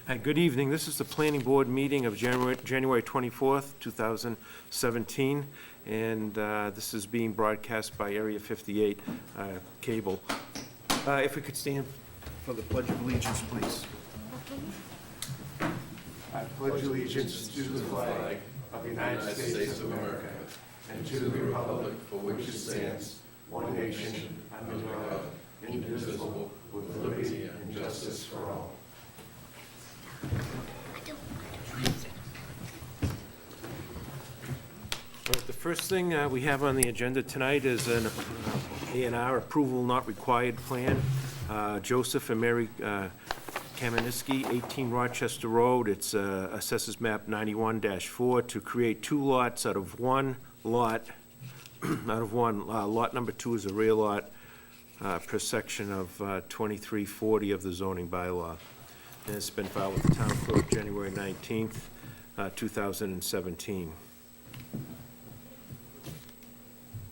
Hi, good evening. This is the Planning Board meeting of January 24th, 2017, and this is being broadcast by Area 58 cable. If we could stand for the Pledge of Allegiance, please. I pledge allegiance to the flag of the United States of America and to the republic for which it stands, one nation, under God, indivisible, with liberty and justice for all. The first thing we have on the agenda tonight is an A&R approval not required plan. Joseph and Mary Kamenetsky, 18 Rochester Road. It's Assessors Map 91-4 to create two lots out of one lot. Lot number 2 is a rear lot per section of 2340 of the zoning bylaw. And it's been filed with the town clerk January 19th, 2017.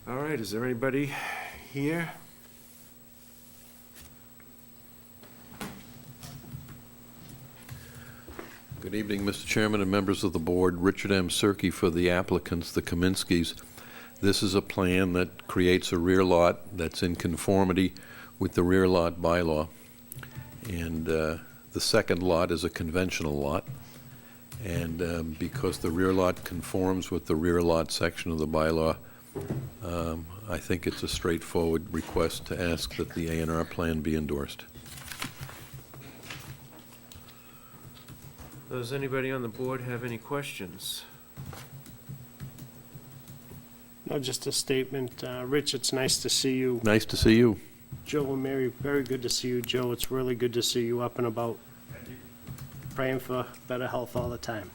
All right, is there anybody here? Good evening, Mr. Chairman and members of the board. Richard M. Cirque for the applicants, the Kaminskis. This is a plan that creates a rear lot that's in conformity with the rear lot bylaw. And the second lot is a conventional lot. And because the rear lot conforms with the rear lot section of the bylaw, I think it's a straightforward request to ask that the A&R plan be endorsed. Does anybody on the board have any questions? No, just a statement. Rich, it's nice to see you. Nice to see you. Joe and Mary, very good to see you. Joe, it's really good to see you up and about. Praying for better health all the time.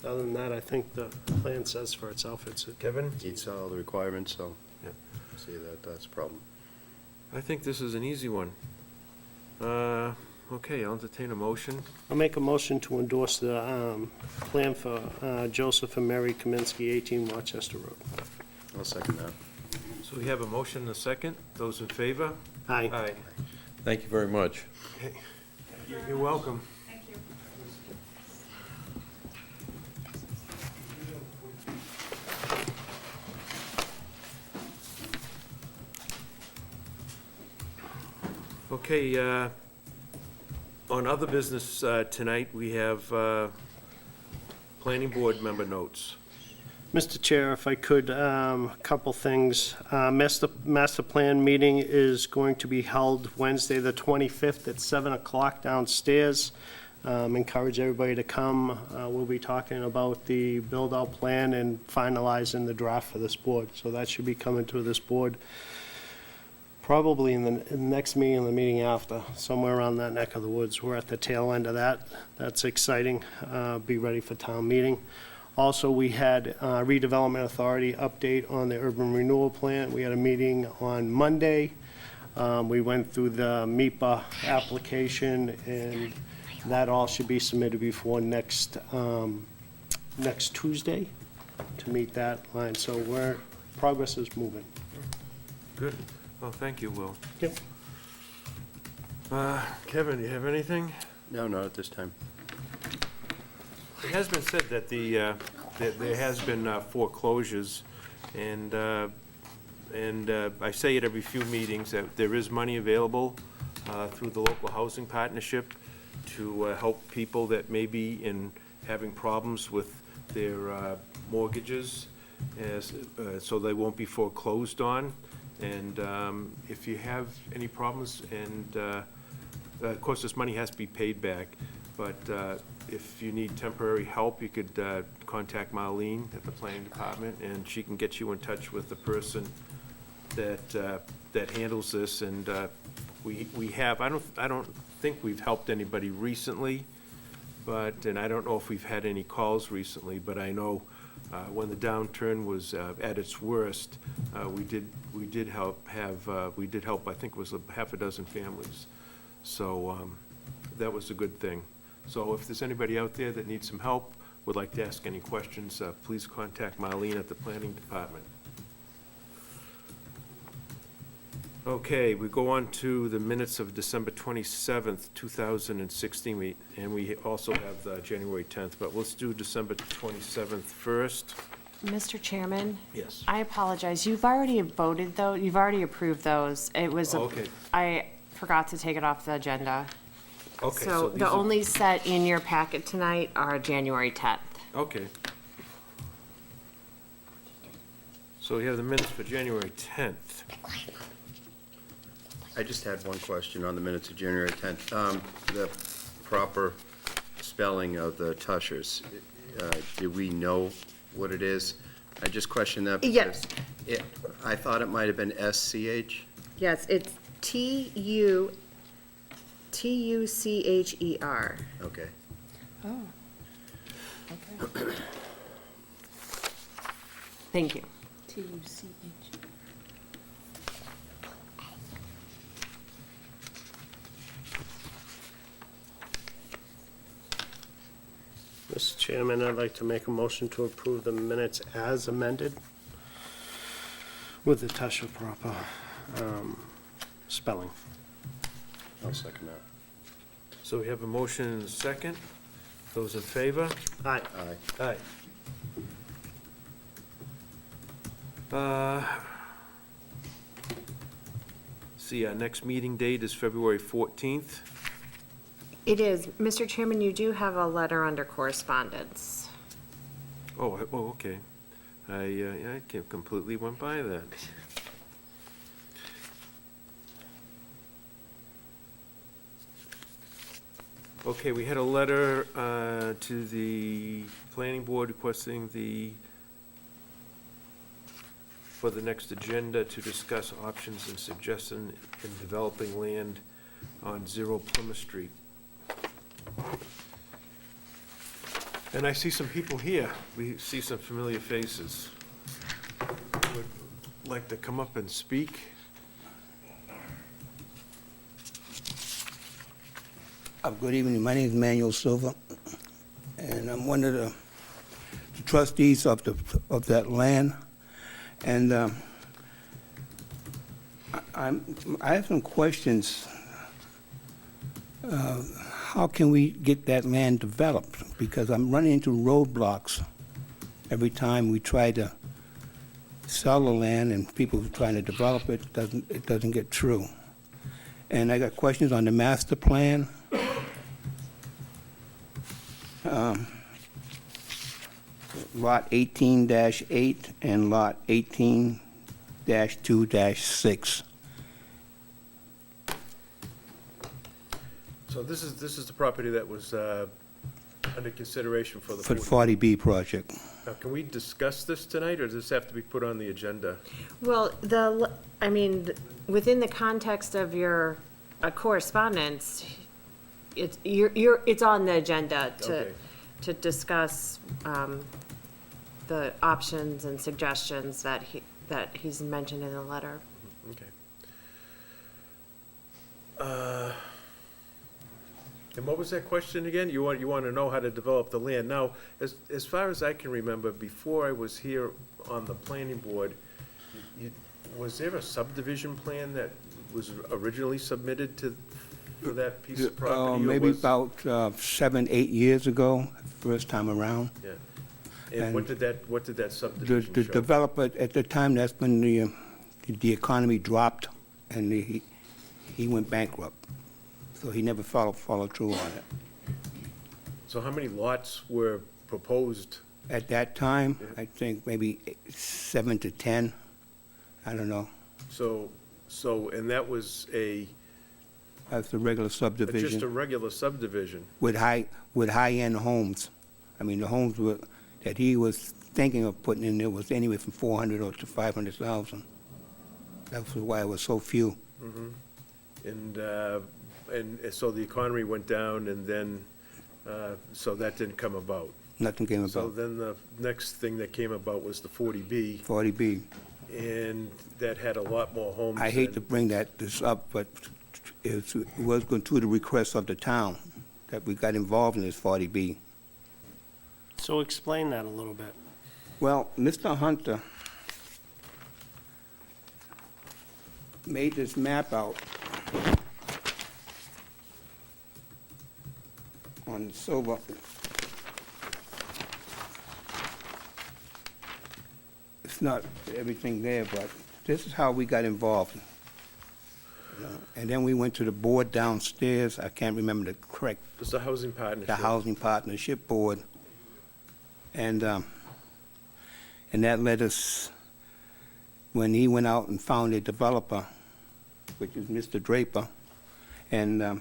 Other than that, I think the plan says for itself. It's Kevin? Meets all the requirements, so Yeah. see that's a problem. I think this is an easy one. Okay, I'll entertain a motion. I'll make a motion to endorse the plan for Joseph and Mary Kaminsky, 18 Rochester Road. I'll second that. So we have a motion and a second. Those in favor? Aye. Aye. Thank you very much. Okay. You're welcome. Thank you. Okay, on other business tonight, we have planning board member notes. Mr. Chair, if I could, a couple things. Master plan meeting is going to be held Wednesday, the 25th at 7 o'clock downstairs. Encourage everybody to come. We'll be talking about the build-out plan and finalizing the draft for this board. So that should be coming to this board probably in the next meeting and the meeting after, somewhere around that neck of the woods. We're at the tail end of that. That's exciting. Be ready for town meeting. Also, we had Redevelopment Authority update on the urban renewal plan. We had a meeting on Monday. We went through the MIPA application, and that all should be submitted before next Tuesday to meet that line. So progress is moving. Good. Well, thank you, Will. Yep. Kevin, do you have anything? No, not at this time. It has been said that that there has been foreclosures, and I say it every few meetings, that there is money available through the local housing partnership to help people that may be having problems with their mortgages, so they won't be foreclosed on. And if you have any problems, and of course this money has to be paid back, but if you need temporary help, you could contact Marlene at the planning department, and she can get you in touch with the person that handles this. And we have, I don't think we've helped anybody recently, and I don't know if we've had any calls recently, but I know when the downturn was at its worst, we did help. I think it was half a dozen families. So that was a good thing. So if there's anybody out there that needs some help, would like to ask any questions, please contact Marlene at the planning department. Okay, we go on to the minutes of December 27th, 2016, and we also have the January 10th, but let's do December 27th first. Mr. Chairman? Yes. I apologize. You've already voted, though. You've already approved those. It was, Okay. I forgot to take it off the agenda. Okay, So these the are- only set in your packet tonight are January 10th. Okay. So we have the minutes for January 10th. I just had one question on the minutes of January 10th. The proper spelling of the Tushers, do we know what it is? I just questioned that because Yes. I thought it might have been SCH. Yes, it's Tucher. Okay. Thank you. Mr. Chairman, I'd like to make a motion to approve the minutes as amended with the Tusher proper spelling. I'll second that. So we have a motion and a second. Those in favor? Aye. Aye. Aye. See, our next meeting date is February 14th. It is. Mr. Chairman, you do have a letter under correspondence. Oh, okay. I completely went by that. Okay, we had a letter to the planning board requesting for the next agenda to discuss options and suggestion in developing land on 0 Plymouth Street. And I see some people here. We see some familiar faces. Would like to come up and speak? Good evening. My name is Manuel Silva, and I'm one of the trustees of that land. And I have some questions. How can we get that land developed? Because I'm running into roadblocks every time we try to sell the land, and people trying to develop it. It doesn't get through. And I got questions on the master plan. Lot 18-8 and lot 18-2-6. So this is the property that was under consideration for the For the 40. 40B project. Now, can we discuss this tonight, or does this have to be put on the agenda? Well, within the context of your correspondence, it's on the agenda Okay. to discuss the options and suggestions that he's mentioned in the letter. Okay. And what was that question again? You want to know how to develop the land. Now, as far as I can remember, before I was here on the planning board, was there a subdivision plan that was originally submitted for that piece of property? or Maybe was- about 7, 8 years ago, first time around. Yeah. And what did that The subdivision show? developer, at the time, that's when the economy dropped, and he went bankrupt. So he never followed through on it. So how many lots were proposed? At that time, I think maybe 7 to 10, I don't know. So, and that was That's a regular just a subdivision regular subdivision? with high-end homes. I mean, the homes that he was thinking of putting in there was anywhere from 400 to 500,000. That's why it was so few. And so the economy went down, and then, so that didn't come about. Nothing came So about then the next thing that came about was the 40B, 40B. and that had a lot more homes. I hate to than- bring this up, but it was going to the request of the town that we got involved in this 40B. So explain that a little bit. Well, Mr. Hunter made this map out on silver. It's not everything there, but this is how we got involved. You know, and then we went to the board downstairs, I can't remember the correct, It's the housing partnership. the Housing Partnership Board. And that led us, when he went out and found a developer, which is Mr. Draper, and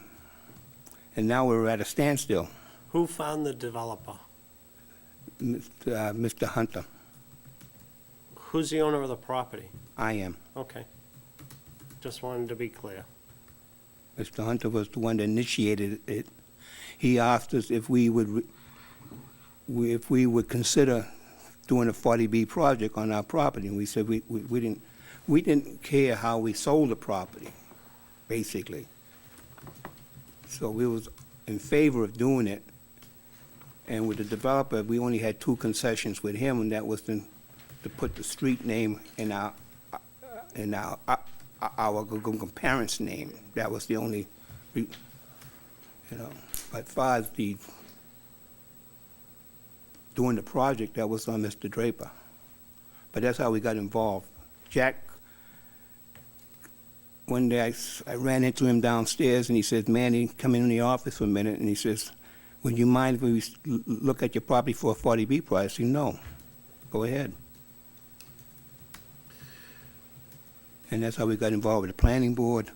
now we're at a standstill. Who found the developer? Mr. Hunter, Who's the owner of the property? I am. Okay. Just wanted to be clear. Mr. Hunter was the one that initiated it. He asked us if we would consider doing a 40B project on our property, and we said we didn't care how we sold the property, basically. So we was in favor of doing it. And with the developer, we only had two concessions with him, and that was to put the street name in our parents' name. That was the only, you know, but as far as doing the project, that was on Mr. Draper. But that's how we got involved. Jack, one day I ran into him downstairs, and he says, "Manny, come in the office for a minute," and he says, "Would you mind if we look at your property for a 40B price?" I said, "No, go ahead." And that's how we got involved with the planning board.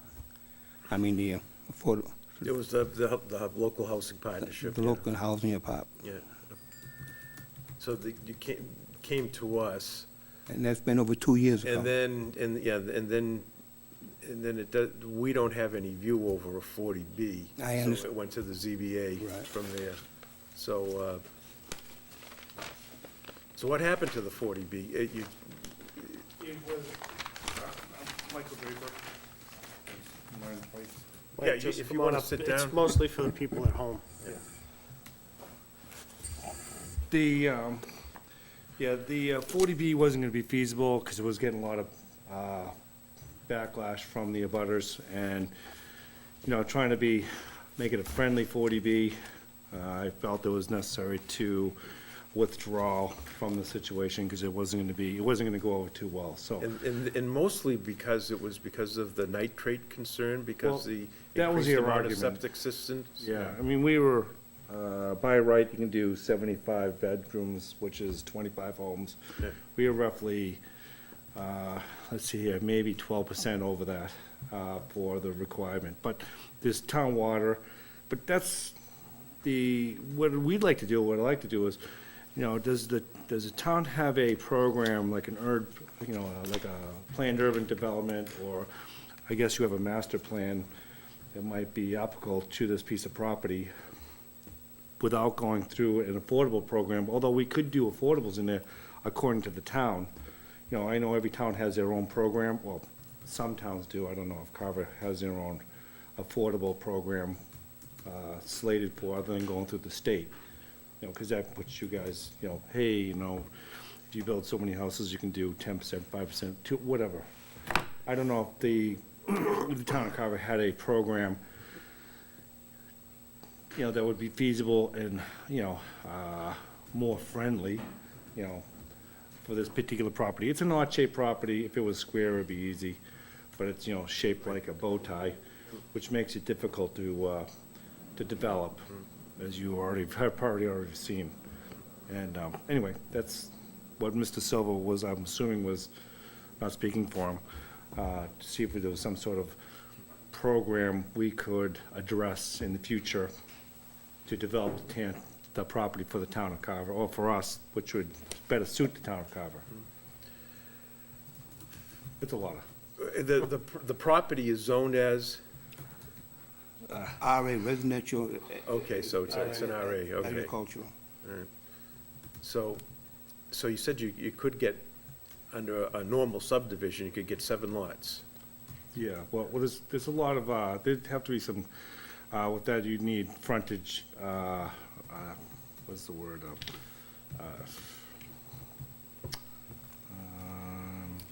I mean, the affordable, It was the local housing partnership. the yeah. local housing apartment. Yeah. So you came to us, And that's been over 2 years ago. and then it does, we don't have any view over a 40B. I So understand. it went to the ZBA Right. from there. So, so what happened to the 40B? It was, Michael Draper. Yeah, Just if come you on wanna up. sit It's down. mostly for the people at home. The 40B wasn't gonna be feasible, because it was getting a lot of, backlash from the abutters, and, you know, trying to make it a friendly 40B, I felt it was necessary to withdraw from the situation, because it wasn't gonna go over too well, so. And mostly because of the nitrate concern, because Well, the that was increased your amount of argument. septic systems? Yeah, I mean, we were, by right, you can do 75 bedrooms, which is 25 homes. Yeah. We were roughly, let's see here, maybe 12% over that for the requirement. But there's town water, but that's what we'd like to do, what I'd like to do is, you know, does the town have a program like like a planned urban development, or I guess you have a master plan that might be applicable to this piece of property without going through an affordable program, although we could do affordables in there according to the town. You know, I know every town has their own program, well, some towns do, I don't know if Carver has their own affordable program slated for, other than going through the state. You know, because that puts you guys, you know, hey, you know, if you build so many houses, you can do 10%, 5%, whatever. I don't know if the town of Carver had a program, you know, that would be feasible and, you know, more friendly, you know, for this particular property. It's an odd-shaped property. If it was square, it'd be easy, but it's, you know, shaped like a bow tie, which makes it difficult to develop, as you have probably already seen. And anyway, that's what Mr. Silva was, I'm assuming, was not speaking for him, to see if there was some sort of program we could address in the future to develop the property for the town of Carver, or for us, which would better suit the town of Carver. It's a lot of, The property is zoned as, RA residential. okay, so it's an RA, okay. Agricultural. So you said you could get, under a normal subdivision, you could get 7 lots. yeah, well, there's a lot of, there'd have to be some, with that, you'd need frontage, what's the word?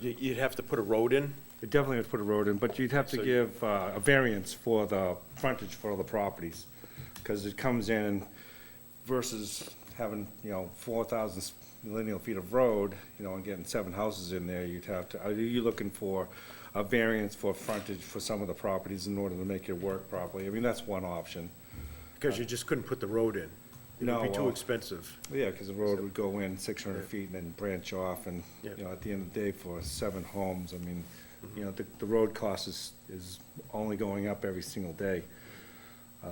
You'd have to put a road in? They definitely have to put a road in, but you'd have to So- give a variance for the frontage for all the properties, because it comes in versus having, 4,000 lineal feet of road, and getting 7 houses in there, you'd have to, are you looking for a variance for frontage for some of the properties in order to make it work properly? I mean, that's one option. Because you just couldn't put the road in. It would be No, too well- expensive. Yeah, because the road would go in 600 feet and then branch off, and, Yeah. at the end of the day, for 7 homes, I mean, the road cost is only going up every single day.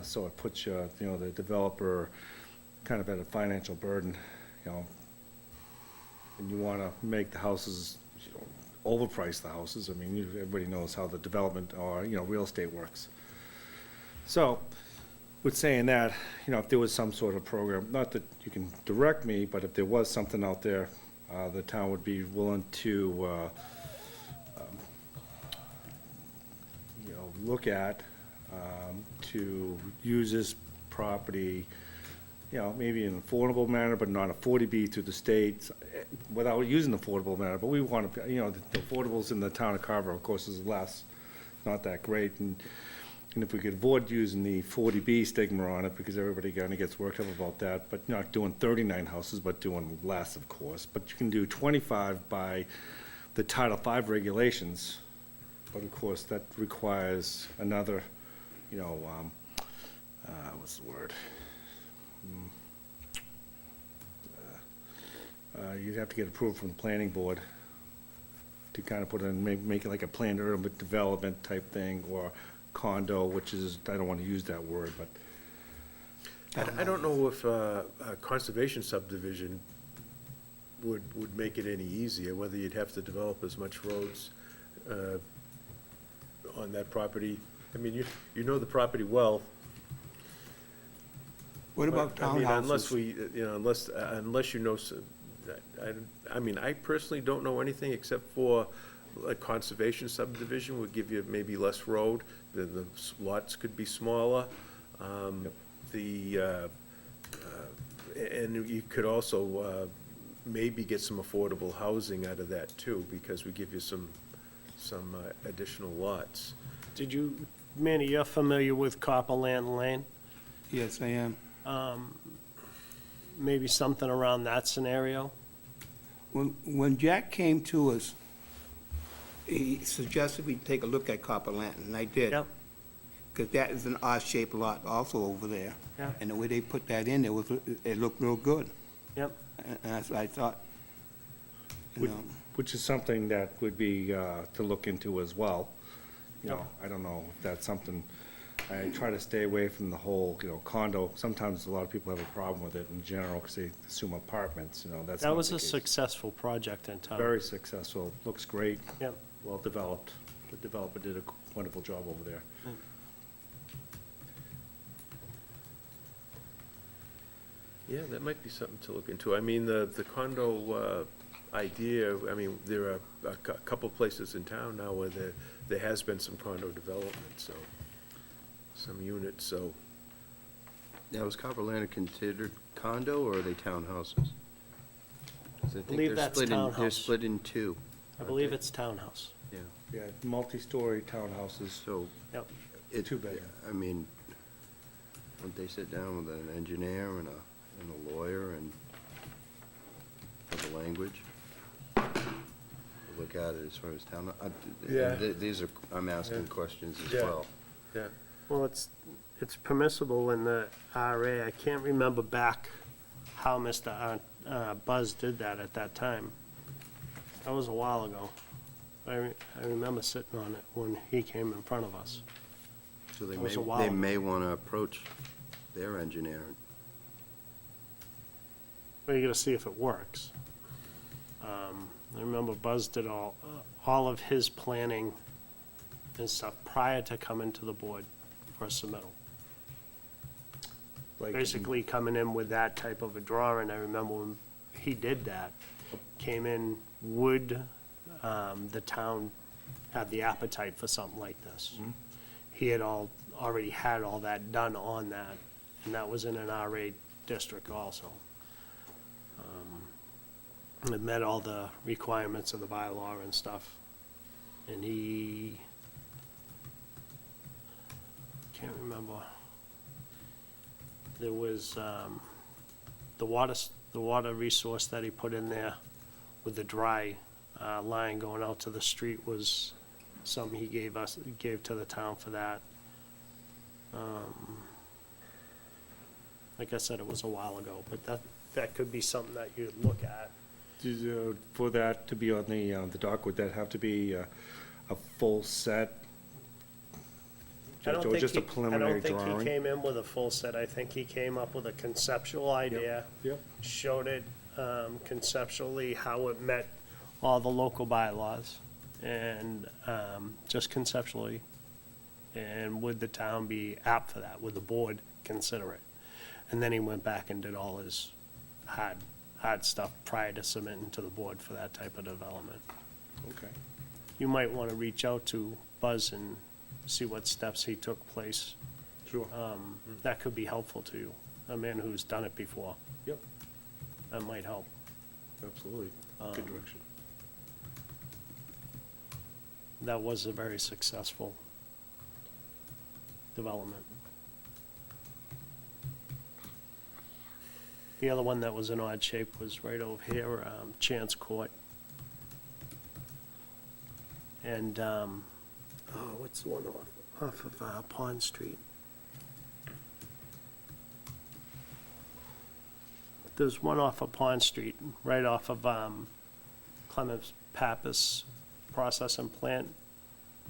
So it puts the developer kind of at a financial burden, and you want to make the houses, overprice the houses. I mean, everybody knows how the development or, real estate works. So, with saying that, if there was some sort of program, not that you can direct me, but if there was something out there, the town would be willing to, look at, to use this property, maybe in an affordable manner, but not a 40B through the state, without using affordable manner, but we want to, the affordables in the town of Carver, of course, is less, not that great, and if we could avoid using the 40B stigma on it, because everybody kind of gets worked up about that, but not doing 39 houses, but doing less, of course, but you can do 25 by the Title V regulations, but of course, that requires another, what's the word? You'd have to get approval from the planning board to kind of put in, make it like a planned urban development type thing, or condo, which is, I don't want to use that word, but. I don't know if a conservation subdivision would make it any easier, whether you'd have to develop as much roads on that property. I mean, you know the property well. What about I mean, unless townhouses? we, unless you know, I mean, I personally don't know anything except for a conservation subdivision would give you maybe less road, the lots could be smaller. And you could also maybe get some affordable housing out of that too, because we give you some additional lots. Manny, you're familiar with Copperland Lane? Yes, I am. Maybe something around that scenario? When Jack came to us, he suggested we take a look at Copper Lantern, and I did. Yep. Because that is an odd-shaped lot also over there. Yeah. And the way they put that in, it looked real good. Yep. And that's what I thought, you know. Which is something that would be to look into as well. Yep. I don't know if that's something, I try to stay away from the whole, condo. Sometimes a lot of people have a problem with it in general because they assume apartments, that's That not was the a case. successful project in town. Very successful, looks great, Yep. well-developed. The developer did a wonderful job over there. Yeah, that might be something to look into. I mean, the condo idea, I mean, there are a couple places in town now where there has been some condo development, so, some units, so. Now, is Carver Land considered condo, or are they townhouses? 'Cause I think Believe they're that's split in- They're townhouse. split in two. I believe it's townhouse. Yeah, Yeah, multi-story townhouses. so. Yep. it- Two bed. I mean, wouldn't they sit down with an engineer and a lawyer and for the language? Look at it as far as town, Yeah. these are, I'm asking Yeah. questions as Yeah. well. Yeah. Well, it's permissible in the RA. I can't remember back how Mr. Buzz did that at that time. That was a while ago. I remember sitting on it when he came in front of us. So That was a while they ago. may want to approach their engineer. But you gotta see if it works. I remember Buzz did all of his planning and stuff prior to coming to the board for a submittal. Like, Basically coming in with that type of a drawing, I remember when he did that, came in, would the town have the appetite for something like this? He had already had all that done on that, and that was in an RA district also. It met all the requirements of the bylaw and stuff. And he, can't remember. There was, the water resource that he put in there with the dry, line going out to the street was something he gave to the town for that. Like I said, it was a while ago, but that could be something that you'd look at. For that to be on the dock, would that have to be a full set? Or just a preliminary I don't think he drawing? came in with a full set. I think he came up with a conceptual idea. Yep. Showed it conceptually how it met all the local bylaws, and just conceptually. And would the town be apt for that? Would the board consider it? And then he went back and did all his hard stuff prior to submitting to the board for that type of development. Okay. You might want to reach out to Buzz and see what steps he took place. Sure. That could be helpful to you, a man who's done it before. Yep, That might help. absolutely. Good direction. That was a very successful development. The other one that was in odd shape was right over here, Chance Court. And, what's the one off of Pond Street? There's one off of Pond Street, right off of Clemens Pappas Processing Plant,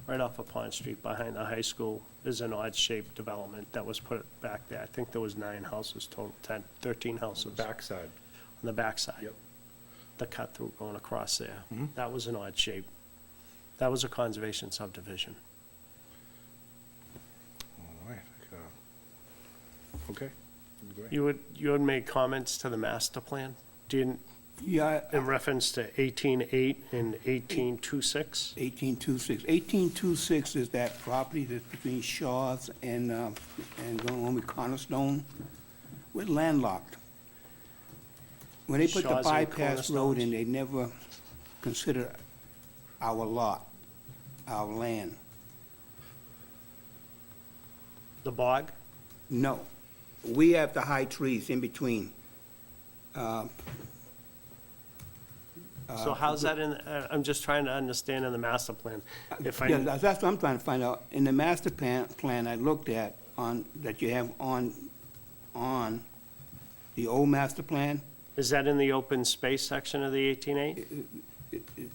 right off of Pond Street behind the high school is an odd-shaped development that was put back there. I think there was 9 houses total, 13 houses. The backside. On the backside. Yep. The cut-through going across there. That was an odd shape. That was a conservation subdivision. All right. Okay, great. You had made comments to the master plan? Yeah, In reference to 18.8 and 18.26? 1826. 1826 is that property that's between Shaw's and going on with Cornerstone. We're landlocked. When they put the Shaw's and bypass road in, Cornerstones? they never considered our lot, our land. The bog? No. We have the high trees in between. So how's that in, I'm just trying to understand in the master plan. If Yeah, I, that's what I'm trying to find out. In the master plan I looked at that you have on the old master plan, is that in the open space section of the 18.8?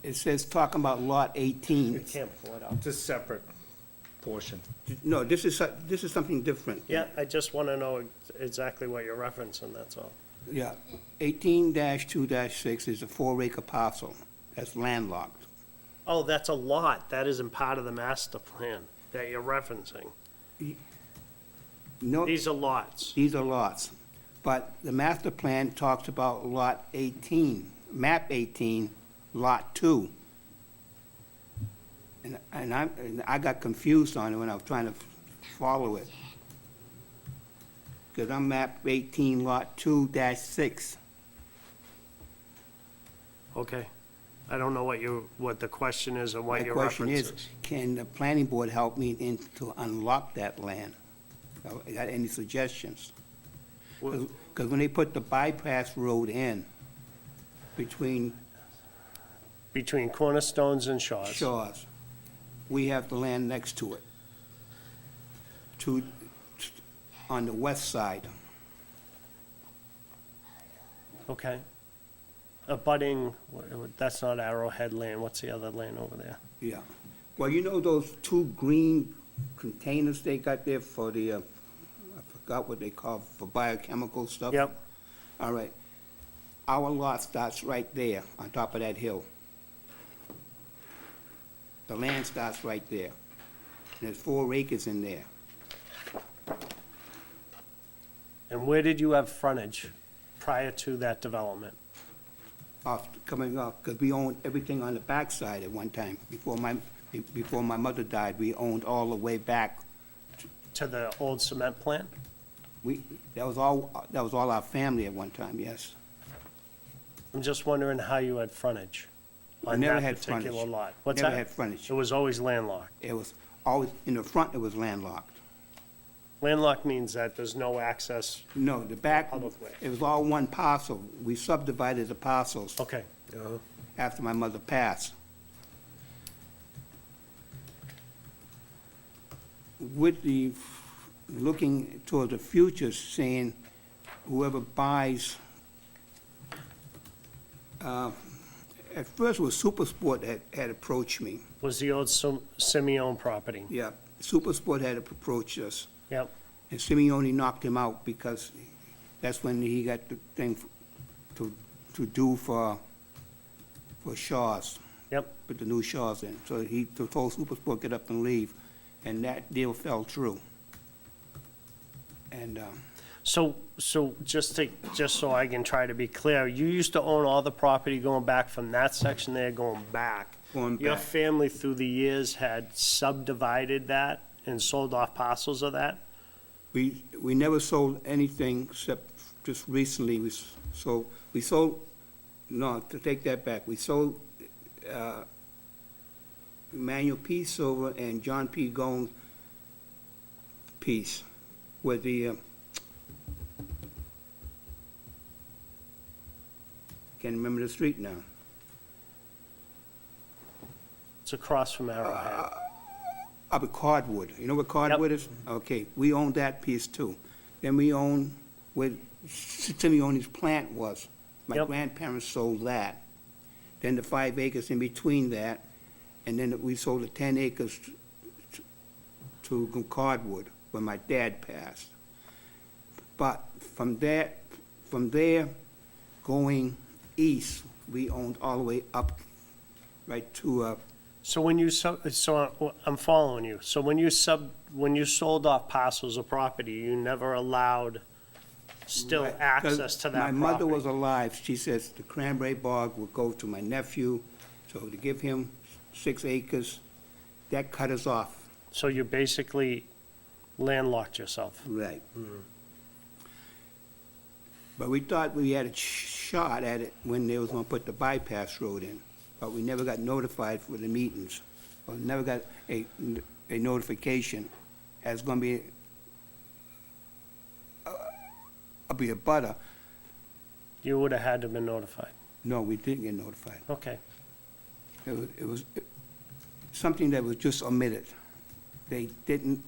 it says, talking about lot 18. You can't pull it up. It's a separate portion. No, this is something different. Yeah, I just want to know exactly what you're referencing, that's all. Yeah, 18-2-6 is a 4-acre parcel that's landlocked. Oh, that's a lot. That isn't part of the master plan that you're referencing. No, These are lots. these are lots, but the master plan talks about lot 18, map 18, lot 2. And I got confused on it when I was trying to follow it. Because I'm map 18, lot 2-6. Okay. I don't know what the question is and what My your question reference is, is. can the planning board help me to unlock that land? Got any suggestions? Well, Because when they put the bypass road in between between Cornerstones and Shaw's. Shaw's, we have the land next to it, on the west side. Okay. Abutting, that's not Arrowhead Lane. What's the other lane over there? Yeah. Well, you know those 2 green containers they got there for the, I forgot what they call, for biochemical stuff? Yep. All right. Our lot starts right there, on top of that hill. The land starts right there. There's 4 acres in there. And where did you have frontage prior to that development? Coming off, because we owned everything on the backside at one time. Before my mother died, we owned all the way back. To the old cement plant? That was all our family at one time, yes. I'm just wondering how you had frontage. I on never that had particular frontage. lot? What's Never that? had frontage. It was always landlocked. It was always, in the front, it was landlocked. Landlocked means that there's no access. No, the back, Public way. it was all one parcel. We subdivided the parcels Okay. after my mother passed. With the, looking toward the future, saying whoever buys, at first it was Supersport that had approached me. Was the old Simeon property. Yeah, Supersport had approached us. Yep. And Simeone knocked him out because that's when he got the thing to do for Shaw's, Yep. put the new Shaw's in. So he told Supersport, get up and leave, and that deal fell through. And, So just so I can try to be clear, you used to own all the property going back from that section there, going back. Going Your back. family through the years had subdivided that and sold off parcels of that? we never sold anything except just recently, we sold, no, to take that back, we sold, Emmanuel P. Silver and John P. Gomes piece with the, can't remember the street now. It's across from Arrowhead. Up at Cardwood. You know where Cardwood is? Okay, we own that piece too. Then we own where Simeone's plant was. My Yep. grandparents sold that. Then the 5 acres in between that, and then we sold the 10 acres to Cardwood when my dad passed. But from there, going east, we owned all the way up, right to, So when you, so I'm following you. So when you sold off parcels of property, you never allowed still Right, 'cause access to that my property? mother was alive, she says the cranberry bog would go to my nephew, so to give him 6 acres, that cut us off. So you basically landlocked yourself? Right. But we thought we had a shot at it when they was gonna put the bypass road in, but we never got notified for the meetings, or never got a notification as gonna be a butter. You would have had to have been notified. No, we didn't get notified. Okay. It was something that was just omitted. They didn't,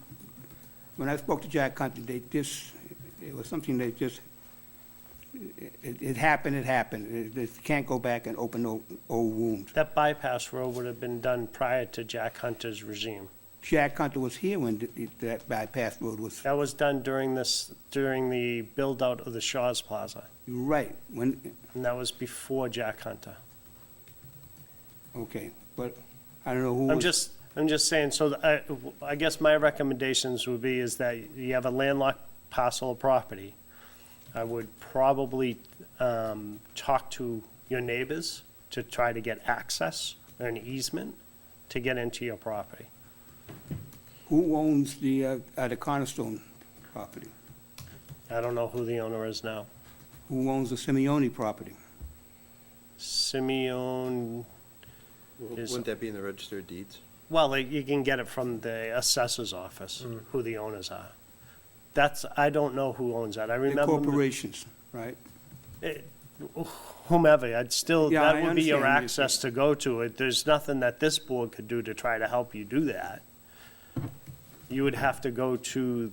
when I spoke to Jack Hunter, it was something that just, it happened. It can't go back and open old wounds. That bypass road would have been done prior to Jack Hunter's regime. Jack Hunter was here when that bypass road was, That was done during the build-out of the Shaw's Plaza, right, when, and that was before Jack Hunter. okay, but I don't know who I'm was. just saying, so I guess my recommendations would be is that you have a landlocked parcel of property. I would probably talk to your neighbors to try to get access or an easement to get into your property. Who owns the Cornerstone property? I don't know who the owner is now. Who owns the Simeone property? Simeon, Is- Wouldn't that be in the register of deeds? well, you can get it from the assessor's office, who the owners are. I don't know who owns that. I The remember. corporations, right? Whomever, I'd still, Yeah, I that would be your understand. access to go to it. There's nothing that this board could do to try to help you do that. You would have to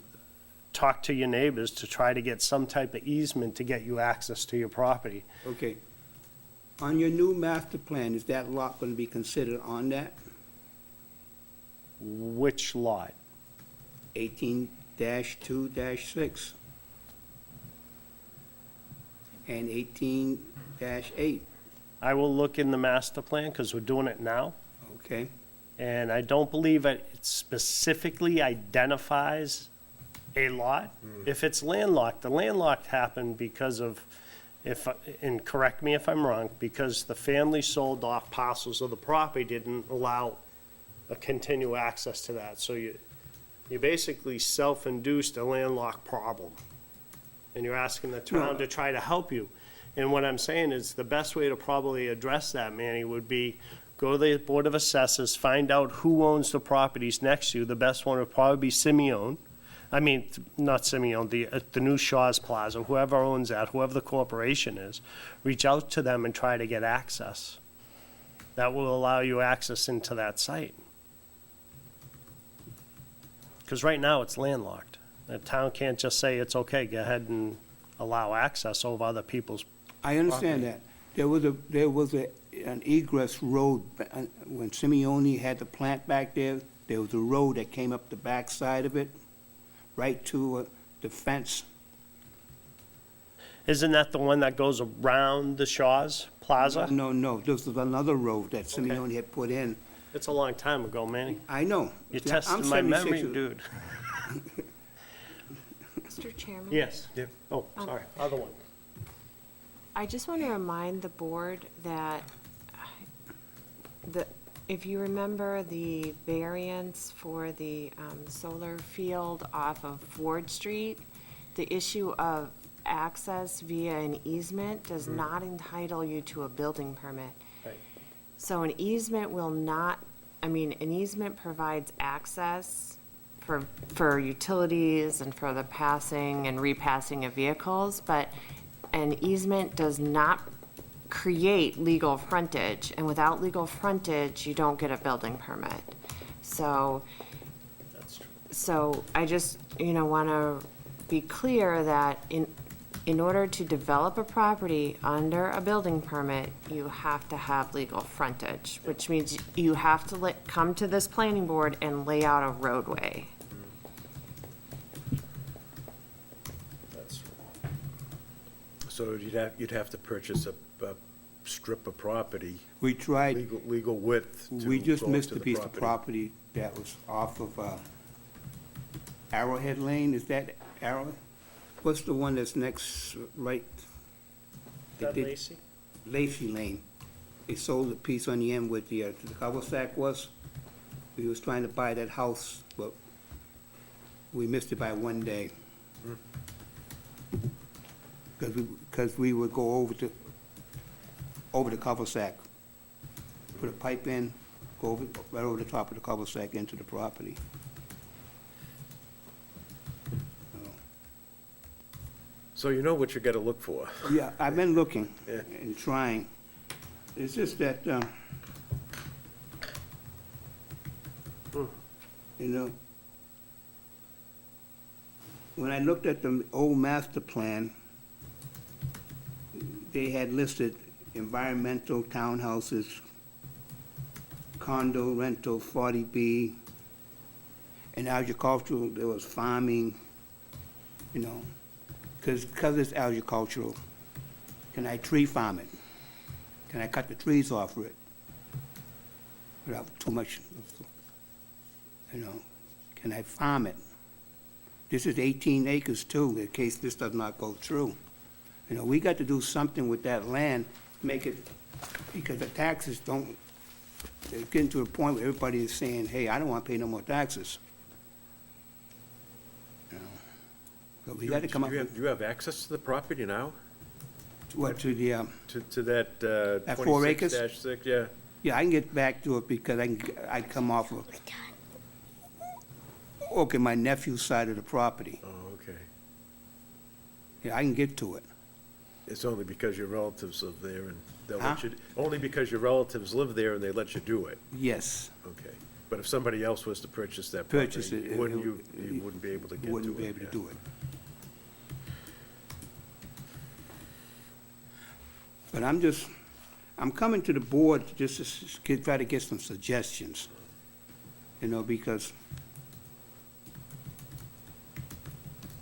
talk to your neighbors to try to get some type of easement to get you access to your property. Okay. On your new master plan, is that lot going to be considered on that? Which lot? 18-2-6 and 18-8, I will look in the master plan, because we're doing it now, okay? and I don't believe it specifically identifies a lot. If it's landlocked, the landlocked happened because of, and correct me if I'm wrong, because the family sold off parcels of the property, didn't allow a continual access to that. So you basically self-induced a landlocked problem. And you're asking the town to try to help you. And what I'm saying is, the best way to probably address that, Manny, would be go to the Board of Assessors, find out who owns the properties next to you. The best one would probably be Simeon. I mean, not Simeon, the new Shaw's Plaza, whoever owns that, whoever the corporation is. Reach out to them and try to get access. That will allow you access into that site. Because right now, it's landlocked. The town can't just say, it's okay, go ahead and allow access over other people's. I understand that. There was an egress road, when Simeone had the plant back there was a road that came up the back side of it, right to the fence. Isn't that the one that goes around the Shaw's Plaza? No, this was another road that Simeone had put in. It's a long time ago, Manny. I know. You're I'm testing my memory, 76. dude. Mr. Chairman? Yes. Oh, sorry, other one. I just want to remind the board that if you remember the variance for the solar field off of Ford Street, the issue of access via an easement does not entitle you to a building permit. Right. So an easement will not, an easement provides access for utilities and for the passing and repassing of vehicles, but an easement does not create legal frontage, and without legal frontage, you don't get a building permit. So, That's true. so I just, want to be clear that in order to develop a property under a building permit, you have to have legal frontage, which means you have to come to this planning board and lay out a roadway. That's true. So you'd have to purchase a strip of property, We tried, legal width to we just go missed to a the piece of property that was off of Arrowhead Lane, is that Arrowhead? What's the one that's next, right? They That did- Lacy? Lacey Lane. They sold a piece on the end where the cul-de-sac was. We was trying to buy that house, but we missed it by one day. Because we would go over the cul-de-sac, put a pipe in, go right over the top of the cul-de-sac into the property. So you know what you gotta look for. Yeah, I've been looking Yeah. and trying. It's just that, when I looked at the old master plan, they had listed environmental townhouses, condo rental, 40B, and agricultural, there was farming, because it's agricultural. Can I tree farm it? Can I cut the trees off of it without too much, can I farm it? This is 18 acres too, in case this does not go through. We got to do something with that land, make it, because the taxes don't, it's getting to a point where everybody is saying, hey, I don't want to pay no more taxes. So we got to come up with, Do you have access to the property now? what, to the, To that At 4 acres? 26-6, yeah? yeah, I can get back to it because I come off of, okay, my nephew's side of the property. Oh, okay. Yeah, I can get to it. It's only because your relatives live there and they'll Huh? let you, only because your relatives live there and they let you do it? Yes, Okay. But if somebody else was to purchase that property, Purchase it, you wouldn't be able to get to it? wouldn't be able to yeah. do it. But I'm coming to the board just to try to get some suggestions, because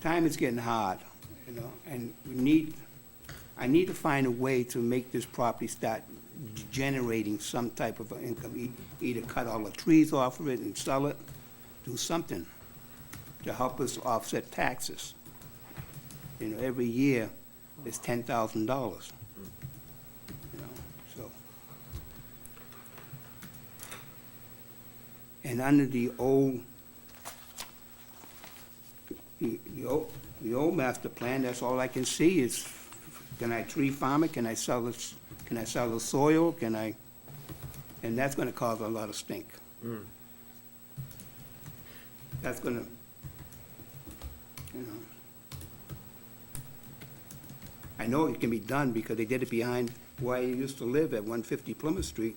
time is getting hard, and I need to find a way to make this property start generating some type of income, either cut all the trees off of it and sell it, do something to help us offset taxes. Every year, it's $10,000. So. And under the old master plan, that's all I can see is Can I tree farm it? Can I sell this, can I sell the soil? And that's gonna cause a lot of stink. That's gonna, you know. I know it can be done because they did it behind where I used to live at 150 Plymouth Street.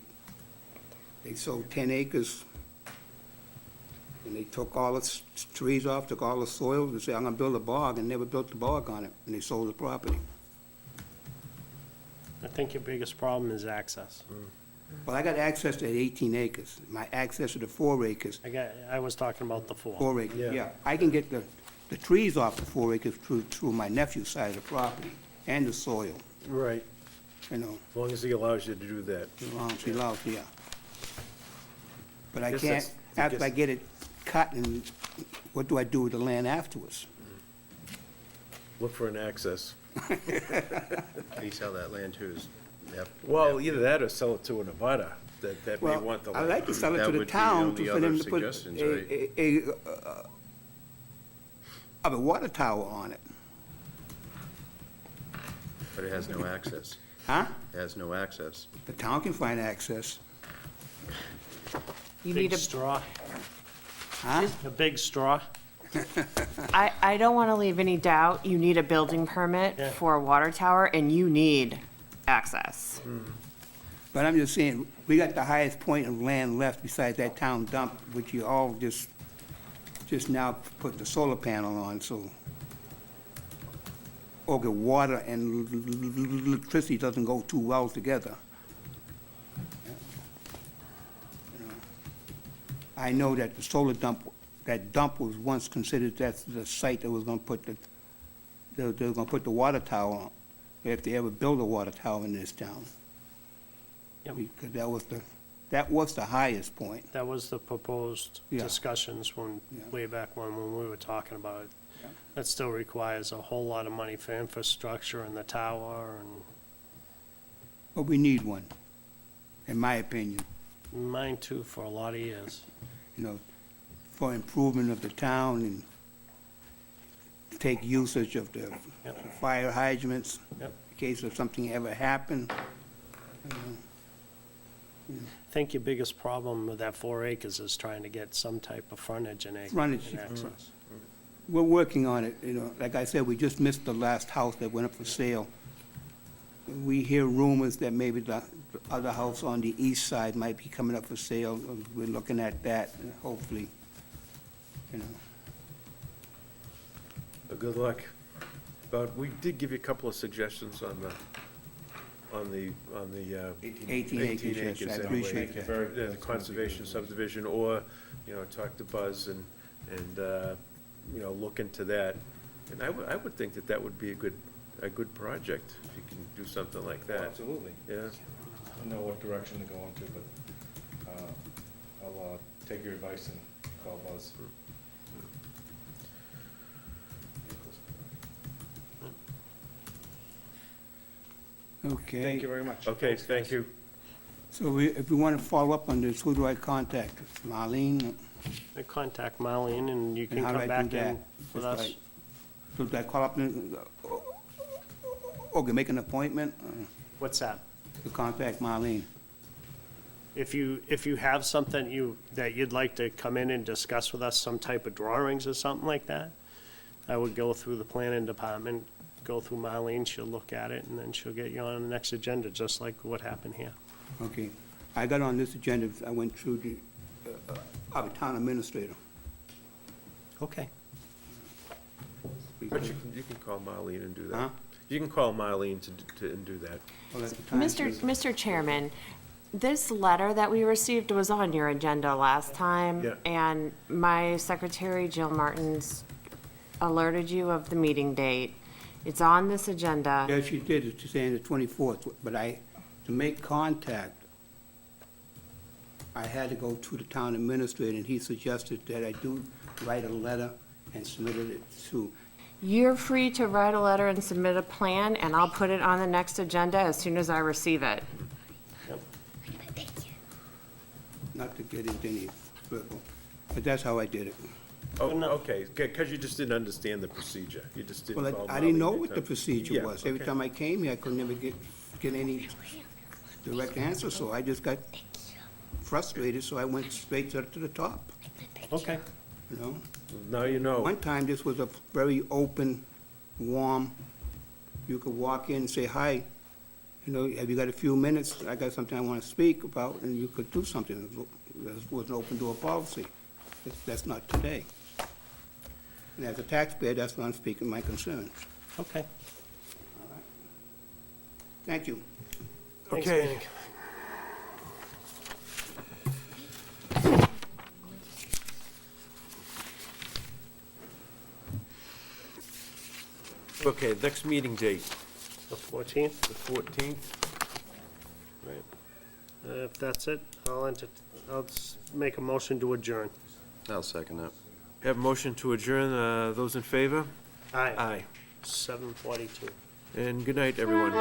They sold 10 acres, and they took all the trees off, took all the soil, and said, I'm gonna build a bog, and never built the bog on it, and they sold the property. I think your biggest problem is access. Well, I got access to 18 acres. My access to the 4 acres, I was talking about the 4. 4 acres, yeah. I can get the trees off the 4 acres through my nephew's side of the property, and the soil, Right, you know, as long as he allows you to do that. he loves, yeah. But I Guess can't, that's- I after guess- I get it cut, and what do I do with the land afterwards? Look for an access. Can you sell that land to his Well, either that or sell it to an abutter that may Well, want the I land. like to sell it That to the would be town the for only them other to put suggestions, right? a water tower on it, But it has no access. huh? It has no access. The town can find access, You need Big a, straw, huh? a big straw. I don't want to leave any doubt, you need a building permit Yeah. for a water tower, and you need access. But I'm just saying, we got the highest point of land left besides that town dump, which you all just now put the solar panel on, so. Okay, water and electricity doesn't go too well together. You know, I know that the solar dump, that dump was once considered that's the site that was gonna put they were gonna put the water tower on, if they ever build a water tower in this town. Yep. Because that was the highest point. That was the proposed Yeah. discussions Yeah. way back when we were talking about it. Yeah. That still requires a whole lot of money for infrastructure and the tower, and But we need one, in my opinion, mine too, for a lot of years. you know, for improvement of the town and take usage of the Yep. fire hydrants Yep. in case if something ever happened. You know. I think your biggest problem with that 4 acres is trying to get some type of frontage and Frontage. access. We're working on it, you know, like I said, we just missed the last house that went up for sale. We hear rumors that maybe the other house on the east side might be coming up for sale. We're looking at that, and hopefully, you know. Good luck. But we did give you a couple of suggestions on the 18 acres, yes, I anyway. appreciate that. Yeah, the conservation subdivision, or, you know, talk to Buzz and, you know, look into that. And I would think that would be a good project, if you can do something like that. Absolutely. Yeah, I don't know what direction to go into, but I'll take your advice and call Buzz. Okay. Thank you very much. okay, thank you. So if we want to follow up on this, who do I contact? Marlene? I contact Marlene, and you can And how do come I back do that? in with Just us. like- So do I call up and, okay, make an appointment What's that? to contact Marlene? If you have something that you'd like to come in and discuss with us, some type of drawings or something like that, I would go through the planning department, go through Marlene, she'll look at it, and then she'll get you on the next agenda, just like what happened here. Okay. I got on this agenda, I went through the, our town administrator. Okay. But you can call Marlene and do Huh? that. You can call Marlene and do that. Well, at the time, Mr. Chairman, this letter that we received was on your agenda last time. Yeah. And my secretary, Jill Martins, alerted you of the meeting date. It's on this agenda. Yeah, she did, it's saying the 24th, but to make contact, I had to go to the town administrator, and he suggested that I do write a letter and submitted it to, You're free to write a letter and submit a plan, and I'll put it on the next agenda as soon as I receive it. not to get into any verbal, but that's how I did it. Oh, enough. okay, because you just didn't understand the procedure. You just didn't Well, follow I didn't know Marlene what the time. procedure Yeah, was. Every okay. time I came here, I could never get any direct answer, so I just got frustrated, so I went straight to the top, Okay. you know? Now you know. One time, this was a very open, warm, you could walk in and say, hi, you know, have you got a few minutes? I got something I want to speak about, and you could do something. It was an open door policy. That's not today. And as a taxpayer, that's why I'm speaking my concerns. Okay. Thank you. Thanks, Okay. Manning. Okay, next meeting date, The 14th? the 14th. Right. If that's it, I'll make a motion to adjourn. I'll second that. Have a motion to adjourn. Those in favor? Aye. Aye. 7:42. And good night, everyone.